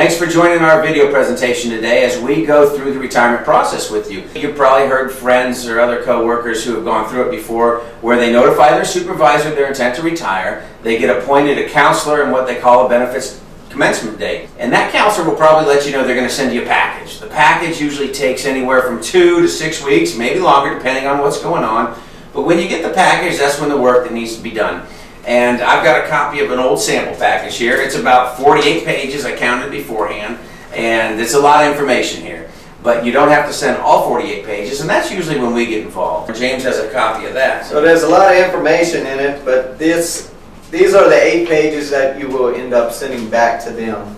Thanks for joining our video presentation today as we go through the retirement process with you. You've probably heard friends or other co-workers who have gone through it before where they notify their supervisor their intent to retire, they get appointed a counselor and what they call a benefits commencement date. And that counselor will probably let you know they're going to send you a package. The package usually takes anywhere from 2 to 6 weeks, maybe longer depending on what's going on. But when you get the package, that's when the work that needs to be done. And I've got a copy of an old sample package here. It's about 48 pages. I counted beforehand. And it's a lot of information here. But you don't have to send all 48 pages, and that's usually when we get involved. James has a copy of that. So there's a lot of information in it, but these are the 8 pages that you will end up sending back to them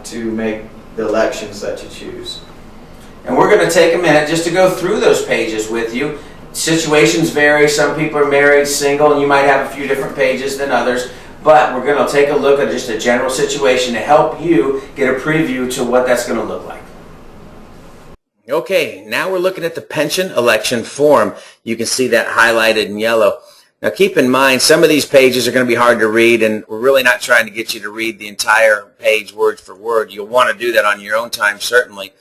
to make the elections that you choose. And we're going to take a minute just to go through those pages with you. Situations vary. Some people are married, single, and you might have a few different pages than others. But we're going to take a look at just a general situation to help you get a preview to what that's going to look like. Okay, now we're looking at the pension election form. You can see that highlighted in yellow. Now keep in mind, some of these pages are going to be hard to read, and we're really not trying to get you to read the entire page word for word. You'll want to do that on your own time, certainly.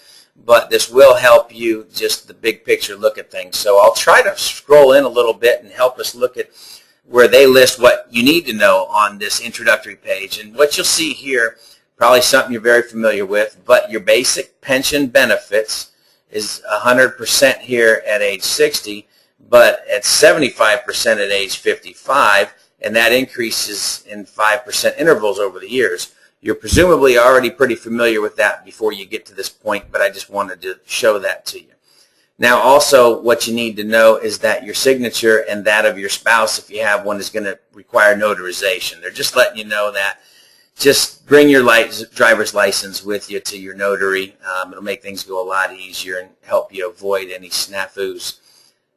But this will help you just the big picture look at things. So I'll try to scroll in a little bit and help us look at where they list what you need to know on this introductory page. And what you'll see here, probably something you're very familiar with, but your basic pension benefits is 100% here at age 60, but at 75% at age 55, and that increases in 5% intervals over the years. You're presumably already pretty familiar with that before you get to this point, but I just wanted to show that to you. Now also what you need to know is that your signature and that of your spouse, if you have one, is going to require notarization. They're just letting you know that. Just bring your driver's license with you to your notary. It'll make things go a lot easier and help you avoid any snafus.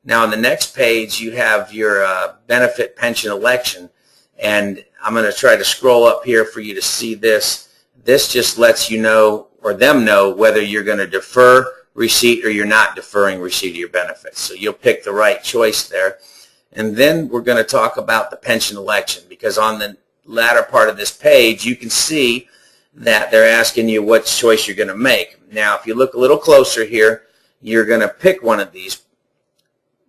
Now on the next page you have your benefit pension election, and I'm going to try to scroll up here for you to see this. This just lets you know, or them know, whether you're going to defer receipt or you're not deferring receipt of your benefits. So you'll pick the right choice there. And then we're going to talk about the pension election, because on the latter part of this page you can see that they're asking you what choice you're going to make. Now if you look a little closer here, you're going to pick one of these.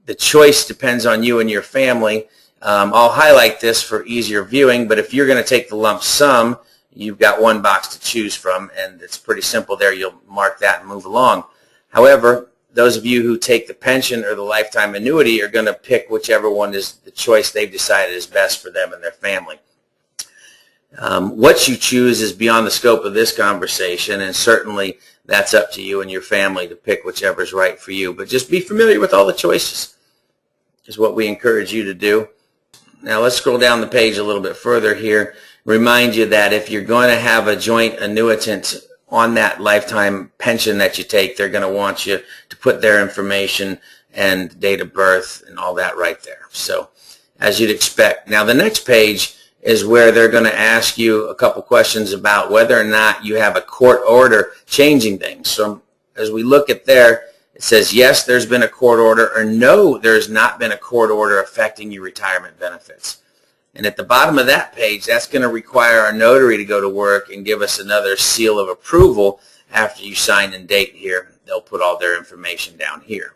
The choice depends on you and your family. I'll highlight this for easier viewing, but if you're going to take the lump sum, you've got one box to choose from, and it's pretty simple there. You'll mark that and move along. However, those of you who take the pension or the lifetime annuity are going to pick whichever one is the choice they've decided is best for them and their family. What you choose is beyond the scope of this conversation, and certainly that's up to you and your family to pick whichever is right for you. But just be familiar with all the choices is what we encourage you to do. Now let's scroll down the page a little bit further here. Remind you that if you're going to have a joint annuitant on that lifetime pension that you take, they're going to want you to put their information and date of birth and all that right there. So as you'd expect. Now the next page is where they're going to ask you a couple questions about whether or not you have a court order changing things. So as we look at there, it says yes, there's been a court order, or no, there's not been a court order affecting your retirement benefits. And at the bottom of that page, that's going to require our notary to go to work and give us another seal of approval after you sign and date here. They'll put all their information down here.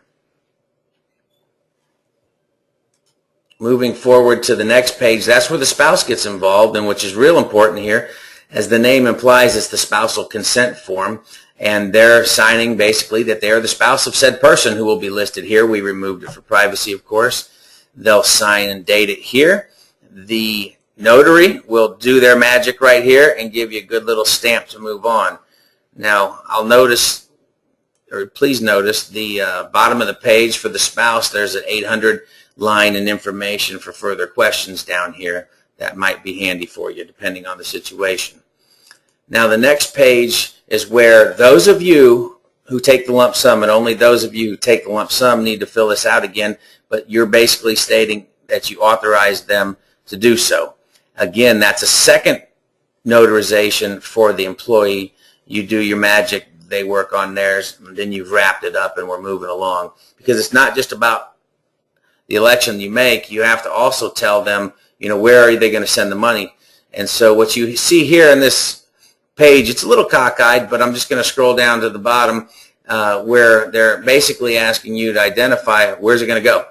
Moving forward to the next page, that's where the spouse gets involved, and which is real important here. As the name implies, it's the spousal consent form, and they're signing basically that they are the spouse of said person who will be listed here. We removed it for privacy, of course. They'll sign and date it here. The notary will do their magic right here and give you a good little stamp to move on. Now, please notice the bottom of the page for the spouse, there's an 800 line and information for further questions down here. That might be handy for you depending on the situation. Now the next page is where those of you who take the lump sum, and only those of you who take the lump sum need to fill this out again, but you're basically stating that you authorized them to do so. Again, that's a second notarization for the employee. You do your magic, they work on theirs, and then you've wrapped it up and we're moving along. Because it's not just about the election you make, you have to also tell them, where are they going to send the money. And so what you see here in this page, it's a little cockeyed, but I'm just going to scroll down to the bottom where they're basically asking you to identify where's it going to go.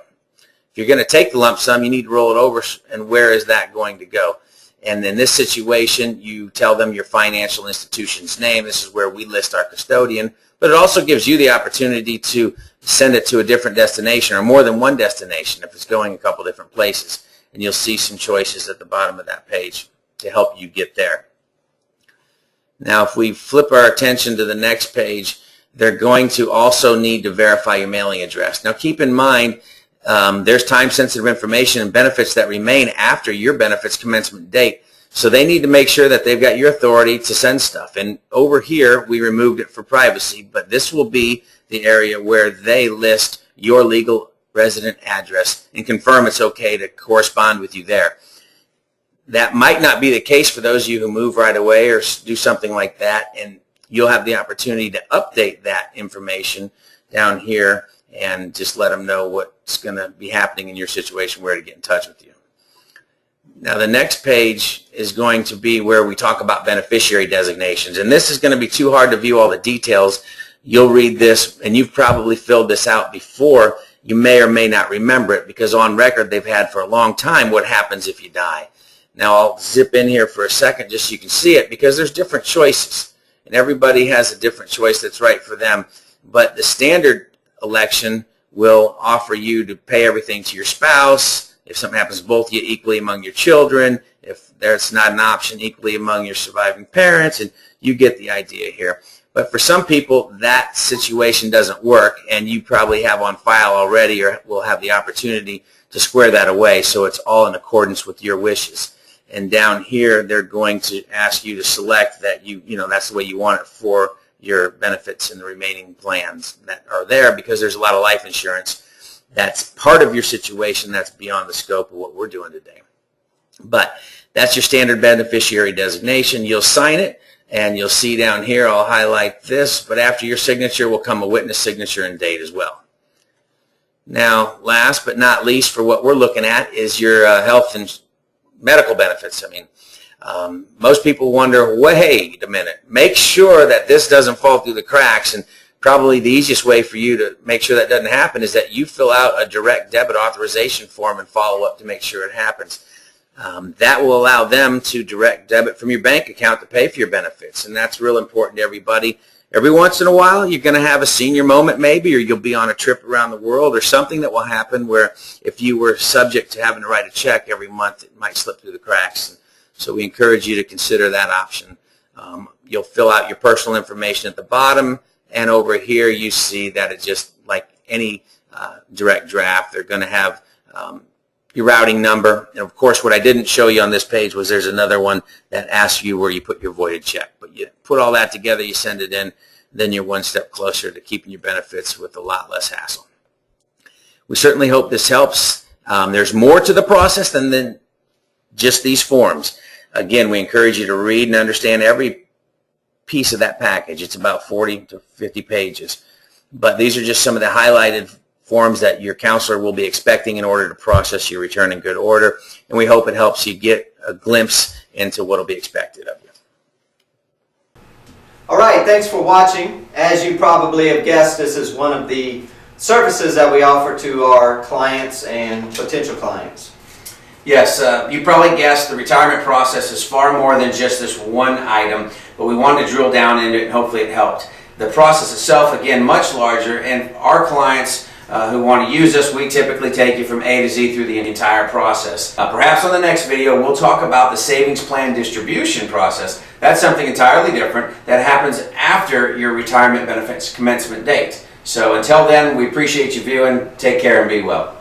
If you're going to take the lump sum, you need to roll it over, and where is that going to go? And in this situation, you tell them your financial institution's name. This is where we list our custodian, but it also gives you the opportunity to send it to a different destination or more than one destination if it's going a couple different places. And you'll see some choices at the bottom of that page to help you get there. Now, if we flip our attention to the next page, they're going to also need to verify your mailing address. Now, keep in mind, there's time-sensitive information and benefits that remain after your benefits commencement date. So they need to make sure that they've got your authority to send stuff. And over here, we removed it for privacy, but this will be the area where they list your legal resident address and confirm it's okay to correspond with you there. That might not be the case for those of you who move right away or do something like that, and you'll have the opportunity to update that information down here and just let them know what's going to be happening in your situation, where to get in touch with you. Now, the next page is going to be where we talk about beneficiary designations, and this is going to be too hard to view all the details. You'll read this, and you've probably filled this out before. You may or may not remember it because on record they've had for a long time what happens if you die. Now, I'll zip in here for a second just so you can see it, because there's different choices, and everybody has a different choice that's right for them. But the standard election will offer you to pay everything to your spouse. If something happens to both of you, equally among your children. If there's not an option, equally among your surviving parents, and you get the idea here. But for some people, that situation doesn't work, and you probably have on file already or will have the opportunity to square that away, so it's all in accordance with your wishes. And down here, they're going to ask you to select that that's the way you want it for your benefits and the remaining plans that are there, because there's a lot of life insurance that's part of your situation that's beyond the scope of what we're doing today. But that's your standard beneficiary designation. You'll sign it, and you'll see down here, I'll highlight this, but after your signature will come a witness signature and date as well. Now, last but not least, for what we're looking at is your health and medical benefits. I mean, most people wonder, wait a minute, make sure that this doesn't fall through the cracks, and probably the easiest way for you to make sure that doesn't happen is that you fill out a direct debit authorization form and follow up to make sure it happens. That will allow them to direct debit from your bank account to pay for your benefits, and that's real important to everybody. Every once in a while, you're going to have a senior moment maybe, or you'll be on a trip around the world, or something that will happen where if you were subject to having to write a check every month, it might slip through the cracks. So we encourage you to consider that option. You'll fill out your personal information at the bottom, and over here you see that it's just like any direct draft. They're going to have your routing number. And of course, what I didn't show you on this page was there's another one that asks you where you put your voided check. But you put all that together, you send it in, then you're one step closer to keeping your benefits with a lot less hassle. We certainly hope this helps. There's more to the process than just these forms. Again, we encourage you to read and understand every piece of that package. It's about 40 to 50 pages. But these are just some of the highlighted forms that your counselor will be expecting in order to process your return in good order. And we hope it helps you get a glimpse into what will be expected of you. All right, thanks for watching. As you probably have guessed, this is one of the services that we offer to our clients and potential clients. Yes, you probably guessed the retirement process is far more than just this one item, but we wanted to drill down into it and hopefully it helped. The process itself, again, much larger, and our clients who want to use us, we typically take you from A to Z through the entire process. Perhaps on the next video we'll talk about the savings plan distribution process. That's something entirely different that happens after your retirement benefits commencement date. So until then, we appreciate you viewing. Take care and be well.